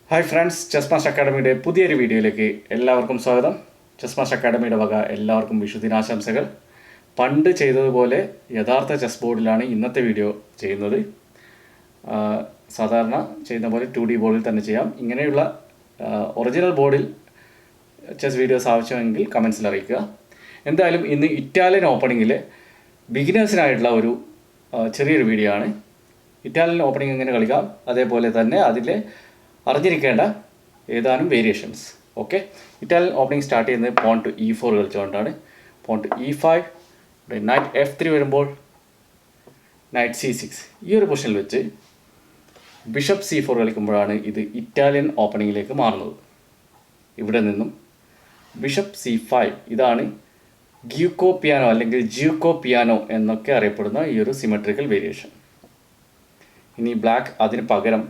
Hi friends, chess master അക്കാഡമിയുടെ പുതിയൊരു വീഡിയോയിലേക്ക് എല്ലാവർക്കും സ്വാഗതം. ചെസ് മാസ്റ്റർ അക്കാഡമിയുടെ വക എല്ലാവർക്കും വിഷുദിനാശംസകൾ. പണ്ട് ചെയ്തതുപോലെ യഥാർത്ഥ ചെസ് ബോർഡിലാണ് ഇന്നത്തെ വീഡിയോ ചെയ്യുന്നത്. സാധാരണ ചെയ്യുന്ന പോലെ 2D ബോർഡിൽ തന്നെ ചെയ്യാം. ഇങ്ങനെയുള്ള ഒറിജിനൽ ബോർഡിൽ ചെസ് വീഡിയോസ് ആവശ്യമെങ്കിൽ കമൻസിൽ അറിയിക്കുക. എന്തായാലും ഇന്ന് ഇറ്റാലിയൻ ഓപ്പണിങ്ങിൽ ബിഗിനേഴ്സിനായിട്ടുള്ള ഒരു ചെറിയൊരു വീഡിയോ ആണ്. ഇറ്റാലിയൻ ഓപ്പണിംഗ് എങ്ങനെ കളിക്കാം, അതേപോലെ തന്നെ അതിലെ അറിഞ്ഞിരിക്കേണ്ട ഏതാനും variations. Okay, Italian opening start ചെയ്യുന്നത് പോൺ ടു E4 കളിച്ചുകൊണ്ടാണ്. Pawn to E5, knight F3 വരുമ്പോൾ നൈറ്റ് C6. ഈ ഒരു പൊസിഷനിൽ വെച്ച് ബിഷപ്പ് C4 കളിക്കുമ്പോഴാണ് ഇത് ഇറ്റാലിയൻ ഓപ്പണിങ്ങിലേക്ക് മാറുന്നത്. ഇവിടെ നിന്നും ബിഷപ്പ് C5, ഇതാണ് ഗ്യൂക്കോ പിയാനോ അല്ലെങ്കിൽ ജ്യൂക്കോ പിയാനോ എന്നൊക്കെ അറിയപ്പെടുന്ന ഈ ഒരു സിമെട്രിക്കൽ വേരിയേഷൻ. ഇനി ബ്ലാക്ക് അതിന് പകരം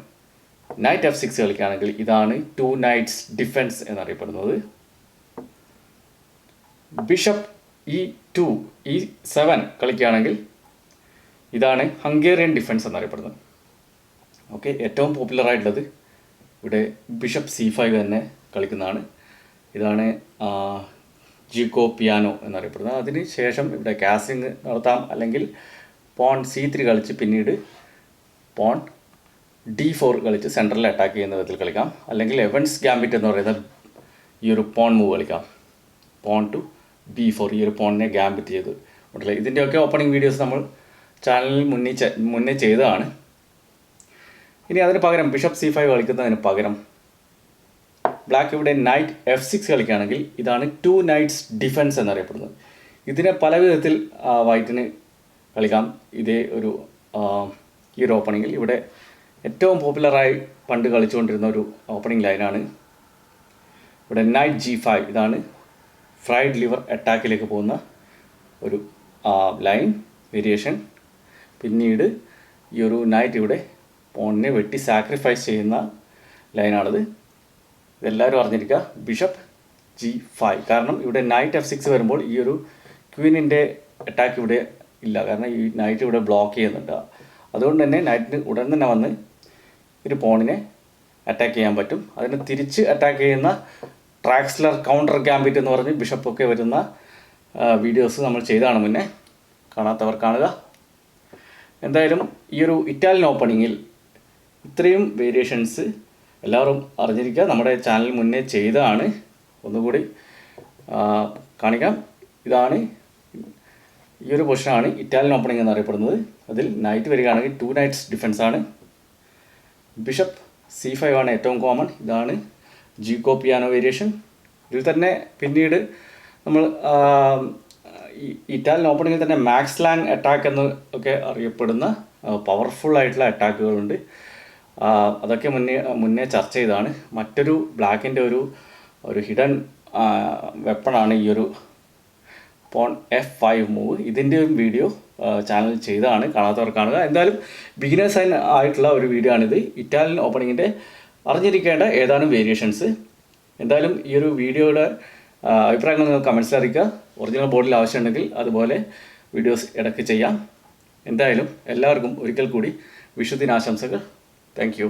നൈറ്റ് F6 കളിക്കുകയാണെങ്കിൽ ഇതാണ് 2 നൈറ്റ്സ് ഡിഫെൻസ് എന്നറിയപ്പെടുന്നത്. ബിഷപ്പ് E2, E7 കളിക്കുകയാണെങ്കിൽ ഇതാണ് ഹംഗേറിയൻ ഡിഫെൻസ് എന്നറിയപ്പെടുന്നത്. ഓക്കെ, ഏറ്റവും പോപ്പുലർ ആയിട്ടുള്ളത് ഇവിടെ ബിഷപ്പ് C5 തന്നെ കളിക്കുന്നതാണ്. ഇതാണ് ജ്യൂക്കോ പിയാനോ എന്നറിയപ്പെടുന്നത്. അതിന് ശേഷം ഇവിടെ കാസിങ് നടത്താം, അല്ലെങ്കിൽ പോൺ C3 കളിച്ച് പിന്നീട് പോൺ D4 കളിച്ച് സെൻട്രലിൽ അറ്റാക്ക് ചെയ്യുന്ന വിധത്തിൽ കളിക്കാം, അല്ലെങ്കിൽ എവൻസ് ഗാംബിറ്റ് എന്ന് പറയുന്ന ഈ ഒരു പോൺ മൂവ് കളിക്കാം. പോൺ ടു B4, ഈ ഒരു പോണിനെ ഗാംബിറ്റ് ചെയ്ത് ഉണ്ടല്ലേ. ഇതിൻ്റെയൊക്കെ ഓപ്പണിംഗ് വീഡിയോസ് നമ്മൾ ചാനലിൽ മുന്നേ ചെയ്തതാണ്. ഇനി അതിന് പകരം ബിഷപ്പ് C5 കളിക്കുന്നതിന് പകരം ബ്ലാക്ക് ഇവിടെ നൈറ്റ് F6 കളിക്കുകയാണെങ്കിൽ ഇതാണ് 2 നൈറ്റ്സ് ഡിഫെൻസ് എന്നറിയപ്പെടുന്നത്. ഇതിനെ പല വിധത്തിൽ വൈറ്റിന് കളിക്കാം. ഇതേ ഒരു ഈ ഒരു ഓപ്പണിങ്ങിൽ ഇവിടെ ഏറ്റവും പോപ്പുലറായി പണ്ട് കളിച്ചുകൊണ്ടിരുന്ന ഒരു ഓപ്പണിംഗ് ലൈനാണ് ഇവിടെ നൈറ്റ് G5. ഇതാണ് ഫ്രൈഡ് ലിവർ അറ്റാക്കിലേക്ക് പോകുന്ന ഒരു ലൈൻ വേരിയേഷൻ. പിന്നീട് ഈ ഒരു നൈറ്റ് ഇവിടെ പോണിനെ വെട്ടി സാക്രിഫൈസ് ചെയ്യുന്ന ലൈനാണിത്. ഇതെല്ലാവരും അറിഞ്ഞിരിക്കുക. ബിഷപ്പ് G5, കാരണം ഇവിടെ നൈറ്റ് F6 വരുമ്പോൾ ഈ ഒരു ക്വീനിൻ്റെ അറ്റാക്ക് ഇവിടെ ഇല്ല, കാരണം ഈ നൈറ്റ് ഇവിടെ ബ്ലോക്ക് ചെയ്യുന്നുണ്ട്. അതുകൊണ്ട് തന്നെ നൈറ്റിന് ഉടൻ തന്നെ വന്ന് ഒരു പോണിനെ അറ്റാക്ക് ചെയ്യാൻ പറ്റും. അതിന് തിരിച്ച് അറ്റാക്ക് ചെയ്യുന്ന ട്രാക്സ്ലർ കൗണ്ടർ ഗാംബിറ്റ് എന്ന് പറഞ്ഞ് ബിഷപ്പൊക്കെ വരുന്ന വീഡിയോസ് നമ്മൾ ചെയ്താണ് മുന്നേ. കാണാത്തവർ കാണുക. എന്തായാലും ഈ ഒരു ഇറ്റാലിയൻ ഓപ്പണിങ്ങിൽ ഇത്രയും വേരിയേഷൻസ് എല്ലാവരും അറിഞ്ഞിരിക്കുക. നമ്മുടെ ചാനൽ മുന്നേ ചെയ്തതാണ്, ഒന്നുകൂടി കാണിക്കാം. ഇതാണ് ഈ ഒരു പൊസിഷനാണ് ഇറ്റാലിയൻ ഓപ്പണിംഗ് എന്നറിയപ്പെടുന്നത്. അതിൽ നൈറ്റ് വരികയാണെങ്കിൽ 2 നൈറ്റ്സ് ഡിഫെൻസാണ്. ബിഷപ്പ് C5 ആണ് ഏറ്റവും കോമൺ. ഇതാണ് ജ്യൂക്കോ പിയാനോ വേരിയേഷൻ. ഇതിൽ തന്നെ പിന്നീട് നമ്മൾ ഇറ്റാലിയൻ ഓപ്പണിങ്ങിൽ തന്നെ മാക്സ് ലാങ് അറ്റാക്ക് എന്ന് ഒക്കെ അറിയപ്പെടുന്ന പവർഫുൾ ആയിട്ടുള്ള അറ്റാക്കുകളുണ്ട്. അതൊക്കെ മുന്നേ ചർച്ച ചെയ്തതാണ്. മറ്റൊരു ബ്ലാക്കിൻ്റെ ഒരു ഹിഡൻ വെപ്പണാണ് ഈ ഒരു പോൺ F5 മൂവ്. ഇതിൻ്റെയും വീഡിയോ ചാനൽ ചെയ്തതാണ്, കാണാത്തവർ കാണുക. എന്തായാലും ബിഗിനേഴ്സ് ആയിട്ടുള്ള ഒരു വീഡിയോ ആണിത്. ഇറ്റാലിയൻ ഓപ്പണിങ്ങിൻ്റെ അറിഞ്ഞിരിക്കേണ്ട ഏതാനും വേരിയേഷൻസ്. എന്തായാലും ഈ ഒരു വീഡിയോയുടെ അഭിപ്രായങ്ങൾ നിങ്ങൾ കമൻസിൽ അറിയിക്കുക. ഒറിജിനൽ ബോർഡിൽ ആവശ്യമുണ്ടെങ്കിൽ അതുപോലെ വീഡിയോസ് ഇടയ്ക്ക് ചെയ്യാം. എന്തായാലും എല്ലാവർക്കും ഒരിക്കൽ കൂടി വിഷുദിനാശംസകൾ. Thank you.